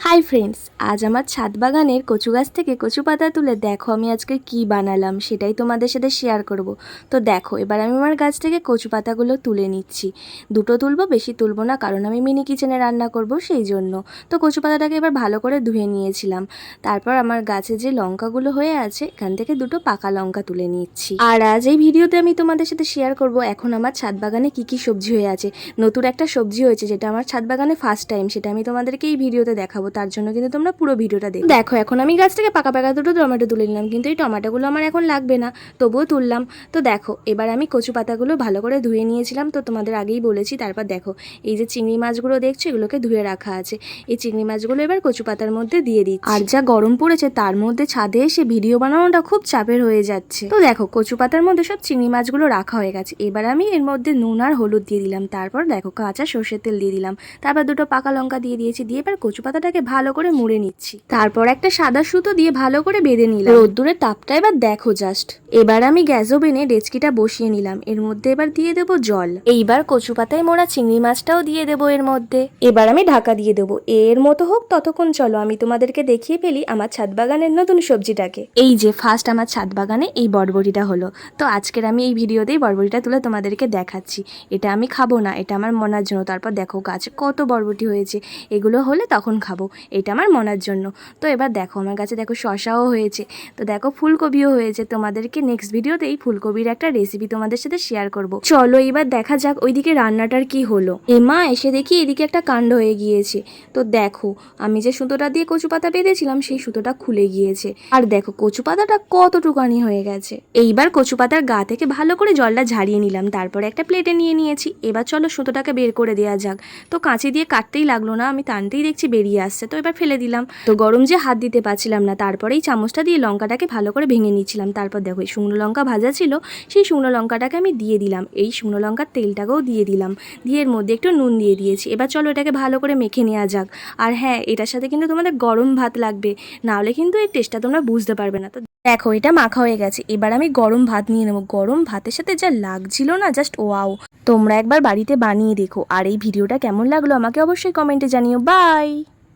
Hi friends, আজ আমার ছাদ বাগানের কচু গাছ থেকে কচু পাতা তুলে দেখো আমি আজকে কি বানালাম সেটাই তোমাদের সাথে শেয়ার করব। তো দেখো এবার আমি আমার গাছ থেকে কচু পাতাগুলো তুলে নিচ্ছি। দুটো তুলবো, বেশি তুলবো না, কারণ আমি মিনি কিচেনে রান্না করব সেই জন্য। তো কচু পাতাটাকে এবার ভালো করে ধুয়ে নিয়েছিলাম। তারপর আমার গাছে যে লঙ্কাগুলো হয়ে আছে এখান থেকে দুটো পাকা লঙ্কা তুলে নিচ্ছি। আর আজ এই ভিডিওতে আমি তোমাদের সাথে শেয়ার করব এখন আমার ছাদ বাগানে কি কি সবজি হয়ে আছে। নতুন একটা সবজি হয়েছে যেটা আমার ছাদ বাগানে ফার্স্ট টাইম, সেটা আমি তোমাদেরকে এই ভিডিওতে দেখাবো। তার জন্য কিন্তু তোমরা পুরো ভিডিওটা দেখো। দেখো এখন আমি গাছ থেকে পাকা পাকা দুটো টমেটো তুলে নিলাম, কিন্তু এই টমেটোগুলো আমার এখন লাগবে না, তবুও তুললাম। তো দেখো এবার আমি কচু পাতাগুলো ভালো করে ধুয়ে নিয়েছিলাম, তো তোমাদের আগেই বলেছি। তারপর দেখো এই যে চিংড়ি মাছগুলো দেখছো এগুলোকে ধুয়ে রাখা আছে। এই চিংড়ি মাছগুলো এবার কচু পাতার মধ্যে দিয়ে দিচ্ছি। আর যা গরম পড়েছে তার মধ্যে ছাদে এসে ভিডিও বানানোটা খুব চাপের হয়ে যাচ্ছে। তো দেখো কচু পাতার মধ্যে সব চিংড়ি মাছগুলো রাখা হয়ে গেছে। এবার আমি এর মধ্যে নুন আর হলুদ দিয়ে দিলাম। তারপর দেখো কাঁচা সর্ষের তেল দিয়ে দিলাম। তারপর দুটো পাকা লঙ্কা দিয়ে দিয়েছি। দিয়ে এবার কচু পাতাটাকে ভালো করে মুড়ে নিচ্ছি। তারপর একটা সাদা সুতো দিয়ে ভালো করে বেঁধে নিলাম। রোদ্দুরের তাপটা এবার দেখো জাস্ট। এবার আমি গ্যাস ওভেনে ডেচকিটা বসিয়ে নিলাম। এর মধ্যে এবার দিয়ে দেবো জল। এইবার কচু পাতায় মোড়া চিংড়ি মাছটাও দিয়ে দেবো এর মধ্যে। এবার আমি ঢাকা দিয়ে দেবো। এর মতো হোক ততক্ষণ চলো আমি তোমাদেরকে দেখিয়ে ফেলি আমার ছাদ বাগানের নতুন সবজিটাকে। এই যে ফার্স্ট আমার ছাদ বাগানে এই বরবটিটা হলো। তো আজকের আমি এই ভিডিওতেই বরবটিটা তুলে তোমাদেরকে দেখাচ্ছি। এটা আমি খাবো না, এটা আমার মনার জন্য। তারপর দেখো গাছে কত বরবটি হয়েছে, এগুলো হলে তখন খাবো। এটা আমার মনার জন্য। তো এবার দেখো আমার কাছে দেখো শসাও হয়েছে, তো দেখো ফুলকপিও হয়েছে। তোমাদেরকে নেক্সট ভিডিওতে এই ফুলকপির একটা রেসিপি তোমাদের সাথে শেয়ার করব। চলো এবার দেখা যাক ওইদিকে রান্নাটার কি হলো। মা এসে দেখি এদিকে একটা কাণ্ড হয়ে গিয়েছে। তো দেখো আমি যে সুতোটা দিয়ে কচু পাতা বেঁধেছিলাম সেই সুতোটা খুলে গিয়েছে। আর দেখো কচু পাতাটা কতটুকানি হয়ে গেছে। এইবার কচু পাতার গা থেকে ভালো করে জলটা ঝাড়িয়ে নিলাম। তারপরে একটা প্লেটে নিয়ে নিয়েছি। এবার চলো সুতোটাকে বের করে দেওয়া যাক। তো কাঁচি দিয়ে কাটতেই লাগলো না, আমি টানতেই দেখছি বেরিয়ে আসছে। তো এবার ফেলে দিলাম। তো গরম যে হাত দিতে পারছিলাম না, তারপরেই চামচটা দিয়ে লঙ্কাটাকে ভালো করে ভেঙে নিচ্ছিলাম। তারপর দেখো এই শুকনো লঙ্কা ভাজা ছিল, সেই শুকনো লঙ্কাটাকে আমি দিয়ে দিলাম। এই শুকনো লঙ্কার তেলটাকেও দিয়ে দিলাম। দিয়ে এর মধ্যে একটু নুন দিয়ে দিয়েছি। এবার চলো এটাকে ভালো করে মেখে নেওয়া যাক। আর হ্যাঁ, এটার সাথে কিন্তু তোমাদের গরম ভাত লাগবে, নাহলে কিন্তু এই টেস্টটা তোমরা বুঝতে পারবে না। তো দেখো এটা মাখা হয়ে গেছে। এবার আমি গরম ভাত নিয়ে নেবো। গরম ভাতের সাথে যা লাগছিল না, জাস্ট ওয়াও। তোমরা একবার বাড়িতে বানিয়ে দেখো। আর এই ভিডিওটা কেমন লাগলো আমাকে অবশ্যই কমেন্টে জানিও। বাই।